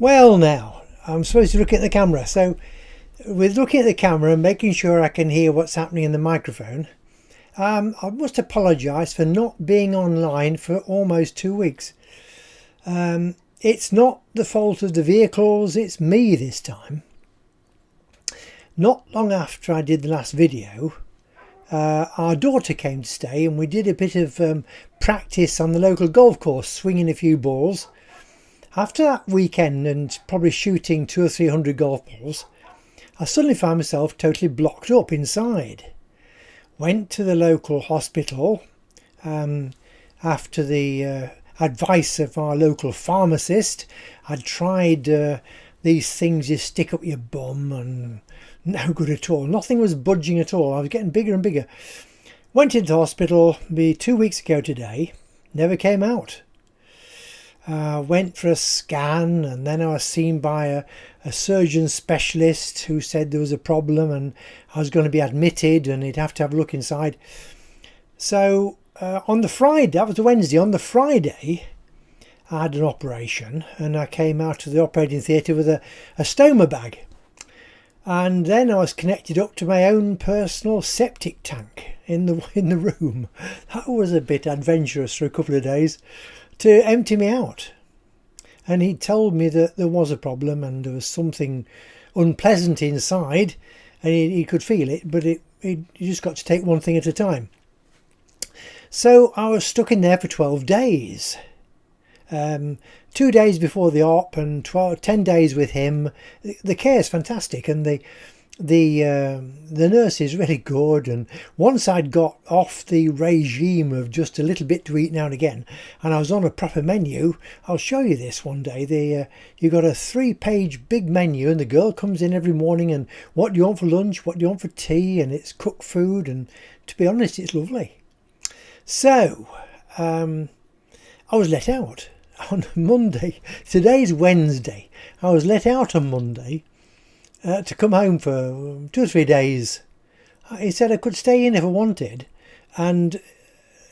Well, now I'm supposed to look at the camera, so with looking at the camera and making sure I can hear what's happening in the microphone, I must apologise for not being online for almost 2 weeks. It's not the fault of the vehicles, it's me this time. Not long after I did the last video, our daughter came to stay and we did a bit of practice on the local golf course, swinging a few balls. After that weekend and probably shooting 200 or 300 golf balls, I suddenly found myself totally blocked up inside. Went to the local hospital after the advice of our local pharmacist. I'd tried these things you stick up your bum and no good at all. Nothing was budging at all. I was getting bigger and bigger. Went into hospital maybe 2 weeks ago today. Never came out. Went for a scan and then I was seen by a surgeon specialist who said there was a problem and I was going to be admitted and he'd have to have a look inside. So on the Friday, that was a Wednesday, on the Friday I had an operation and I came out of the operating theatre with a stoma bag. And then I was connected up to my own personal septic tank in the room. That was a bit adventurous for a couple of days, to empty me out. And he told me that there was a problem and there was something unpleasant inside and he could feel it, but you just got to take one thing at a time. So I was stuck in there for 12 days. 2 days before the op and 10 days with him. The care is fantastic and the nurse is really good, and once I'd got off the regime of just a little bit to eat now and again and I was on a proper menu. I'll show you this one day. You got a 3-page big menu and the girl comes in every morning and what do you want for lunch, what do you want for tea, and it's cooked food, and to be honest it's lovely. So I was let out on Monday. Today's Wednesday. I was let out on Monday to come home for 2 or 3 days. He said I could stay in if I wanted, and at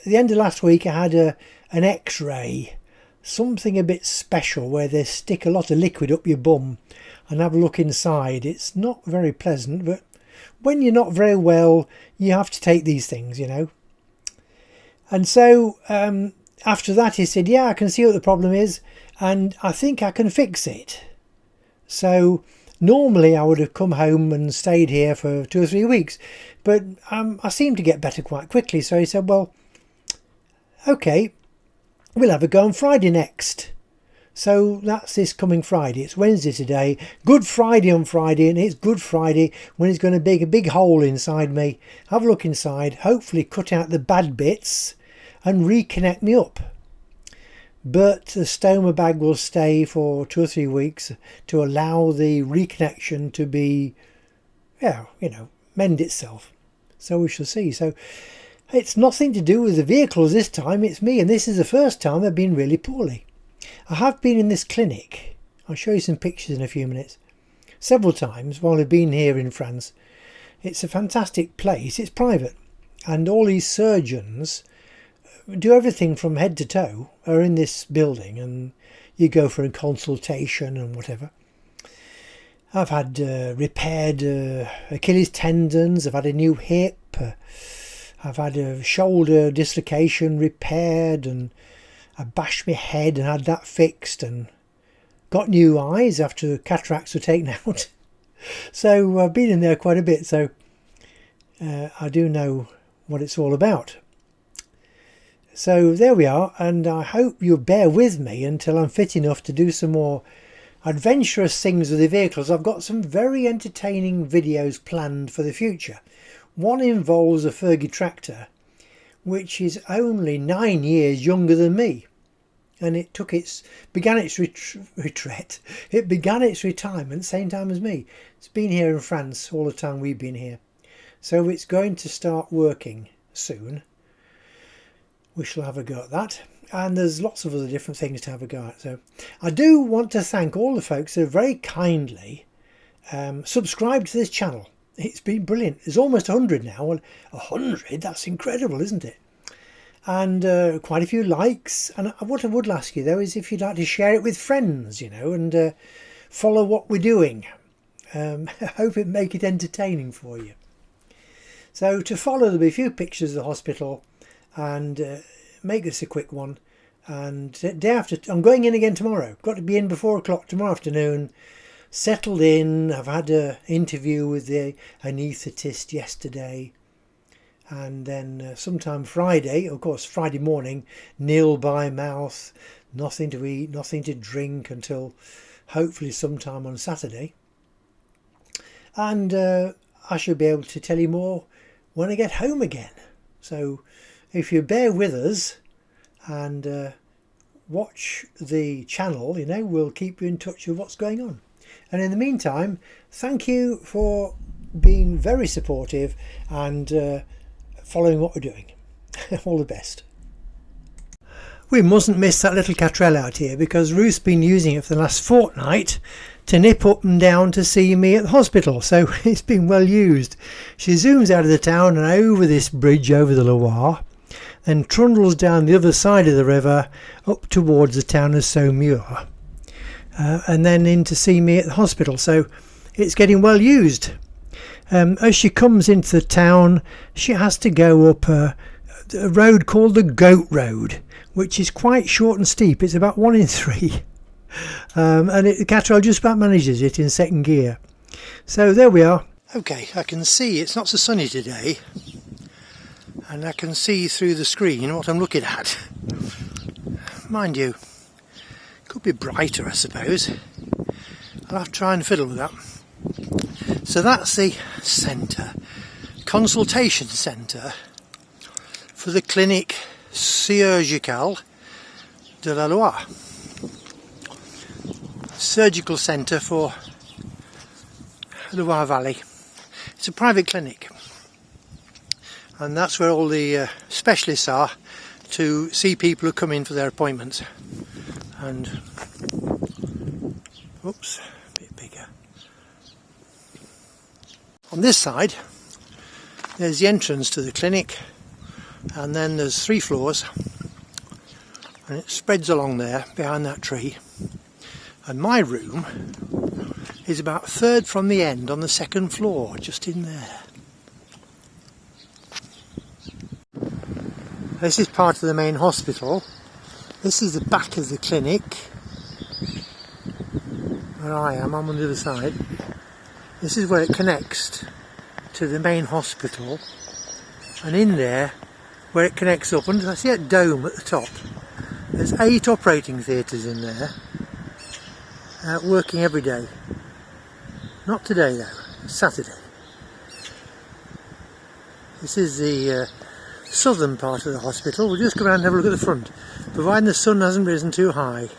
the end of last week I had an x-ray, something a bit special where they stick a lot of liquid up your bum and have a look inside. It's not very pleasant, but when you're not very well you have to take these things, you know. And so after that he said, yeah, I can see what the problem is and I think I can fix it. So normally I would have come home and stayed here for 2 or 3 weeks, but I seemed to get better quite quickly. So he said, well, okay, we'll have a go on Friday next. So that's this coming Friday. It's Wednesday today. Good Friday on Friday, and it's Good Friday when it's going to dig a big hole inside me. Have a look inside, hopefully cut out the bad bits and reconnect me up. But the stoma bag will stay for 2 or 3 weeks to allow the reconnection to be, mend itself. So we shall see. So it's nothing to do with the vehicles this time, it's me, and this is the first time I've been really poorly. I have been in this clinic, I'll show you some pictures in a few minutes, several times while I've been here in France. It's a fantastic place, it's private, and all these surgeons do everything from head to toe are in this building, and you go for a consultation and whatever. I've had repaired Achilles tendons, I've had a new hip, I've had a shoulder dislocation repaired, and I bashed my head and had that fixed, and got new eyes after cataracts were taken out. So I've been in there quite a bit, so I do know what it's all about. So there we are, and I hope you'll bear with me until I'm fit enough to do some more adventurous things with the vehicles. I've got some very entertaining videos planned for the future. One involves a Fergie tractor, which is only 9 years younger than me, and it began its retirement same time as me. It's been here in France all the time we've been here, so it's going to start working soon. We shall have a go at that, and there's lots of other different things to have a go at. So I do want to thank all the folks who have very kindly subscribed to this channel. It's been brilliant. There's almost 100 now. Well, 100, that's incredible, isn't it? and quite a few likes. And what I would ask you though is if you'd like to share it with friends, you know, and follow what we're doing. I hope it make it entertaining for you. So to follow, there'll be a few pictures of the hospital, and make this a quick one. And day after, I'm going in again tomorrow. Got to be in before 4 o'clock tomorrow afternoon. Settled in. I've had an interview with the anaesthetist yesterday, and then sometime Friday, of course Friday morning, nil by mouth, nothing to eat, nothing to drink until hopefully sometime on Saturday. And I should be able to tell you more when I get home again. So if you bear with us and watch the channel, you know, we'll keep you in touch with what's going on. And in the meantime, thank you for being very supportive and following what we're doing. All the best. We mustn't miss that little catrell out here, because Ruth's been using it for the last fortnight to nip up and down to see me at the hospital, so it's been well used. She zooms out of the town and over this bridge over the Loire, then trundles down the other side of the river up towards the town of Saumur, and then in to see me at the hospital, so it's getting well used. As she comes into the town, she has to go up a road called the Goat Road, which is quite short and steep. It's about 1 in 3. And the Caterham just about manages it in second gear. So there we are. Okay, I can see it's not so sunny today, and I can see through the screen what I'm looking at. Mind you, it could be brighter, I suppose. I'll have to try and fiddle with that. So that's the centre, consultation centre for the Clinique Chirurgicale de la Loire. Surgical centre for Loire Valley. It's a private clinic, and that's where all the specialists are to see people who come in for their appointments. And oops, a bit bigger. On this side there's the entrance to the clinic, and then there's 3 floors, and it spreads along there behind that tree. And my room is about 1/3 from the end on the 2nd floor, just in there. This is part of the main hospital. This is the back of the clinic where I am. I'm on the other side. This is where it connects to the main hospital, and in there where it connects up, and I see a dome at the top, there's 8 operating theatres in there, working every day. Not today though, Saturday. This is the southern part of the hospital. We'll just go around and have a look at the front, providing the sun hasn't risen too high.